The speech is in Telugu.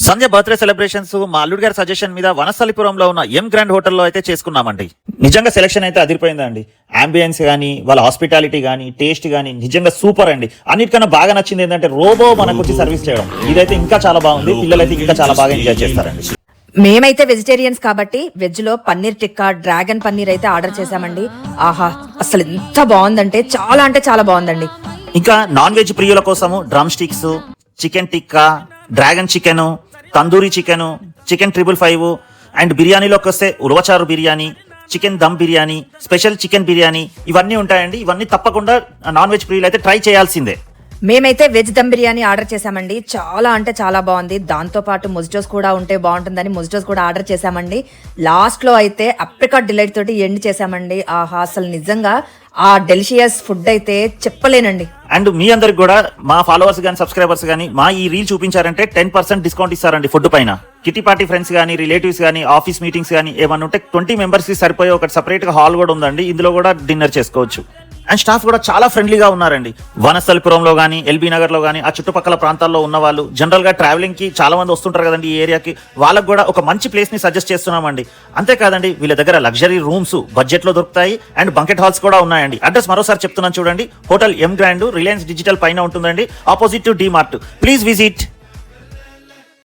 సంజయ్ బర్త్డే సెలబ్రేషన్స్ మా అల్లుడి గారి సజెషన్ మీద వనస్థలిపురంలో ఉన్న ఎం గ్రాండ్ హోటల్లో అయితే చేసుకున్నామండి. నిజంగా సెలెక్షన్ అయితే అదిరిపోయిందండి. అంబియన్స్ కానీ వాళ్ళ హాస్పిటాలిటీ కానీ టేస్ట్ కానీ నిజంగా సూపర్ అండి. అన్నిటికన్నా బాగా నచ్చింది ఏంటంటే రోబో మనకు వచ్చి సర్వీస్ చేయడం. ఇదైతే ఇంకా చాలా బాగుంది. పిల్లలైతే ఇంకా చాలా బాగా ఎంజాయ్ చేస్తారండి. మేమైతే వెజిటేరియన్స్ కాబట్టి వెజ్ లో పన్నీర్ టిక్కా డ్రాగన్ పన్నీర్ అయితే ఆర్డర్ చేసామండి. ఆహా, అసలు ఎంత బాగుందంటే చాలా బాగుందండి. ఇంకా నాన్ వెజ్ ప్రియుల కోసము drumsticks, chicken tikka, dragon chicken, tandoori chicken, chicken 555 and బిర్యానీలోకి వస్తే ulavacharu biryani, chicken dum biryani, special chicken biryani ఇవన్నీ ఉంటాయండి. ఇవన్నీ తప్పకుండా నాన్ వెజ్ ప్రియులు అయితే ట్రై చేయాల్సిందే. మేమైతే వెజ్ దమ్ బిర్యానీ ఆర్డర్ చేసామండి. చాలా బాగుంది. దాంతో పాటు మొజిటోస్ కూడా ఉంటే బాగుంటుందని మొజిటోస్ కూడా ఆర్డర్ చేసామండి. లాస్ట్ లో అయితే అప్రికాట్ డిలైట్ తోటి ఎండ్ చేసామండి. ఆహా, అసలు నిజంగా ఆ డెలిషియస్ ఫుడ్ అయితే చెప్పలేనండి. అండ్ మీ అందరికి కూడా మా ఫాలోవర్స్ కానీ సబ్స్క్రైబర్స్ కానీ మా ఈ రీల్ చూపించారంటే 10% డిస్కౌంట్ ఇస్తారండి ఫుడ్ పైన. కిటీ పార్టీ ఫ్రెండ్స్ కానీ రిలేటివ్స్ కానీ ఆఫీస్ మీటింగ్స్ కానీ ఏమన్నా ఉంటే 20 మెంబర్స్ కి సరిపోయే ఒకటి సపరేట్ గా హాల్ కూడా ఉందండి. ఇందులో కూడా డిన్నర్ చేసుకోవచ్చు. అండ్ స్టాఫ్ కూడా చాలా ఫ్రెండ్లీగా ఉన్నారండి. వనస్థలిపురంలో కానీ ఎల్బీ నగర్ లో కానీ ఆ చుట్టుపక్కల ప్రాంతాల్లో ఉన్న వాళ్ళు జనరల్ గా ట్రావెలింగ్ కి చాలా మంది వస్తుంటారు కదండి ఈ ఏరియాకి. వాళ్ళకు కూడా ఒక మంచి ప్లేస్ ని సజెస్ట్ చేస్తున్నామండి. అంతేకాదండి వీళ్ళ దగ్గర లగ్జరీ రూమ్స్ బడ్జెట్ లో దొరుకుతాయి అండ్ బంకెట్ హాల్స్ కూడా ఉన్నాయండి. అడ్రస్ మరోసారి చెప్తున్నాను చూడండి. Hotel M grand Reliance digital పైన ఉంటుందండి, opposite to D mart. Please visit.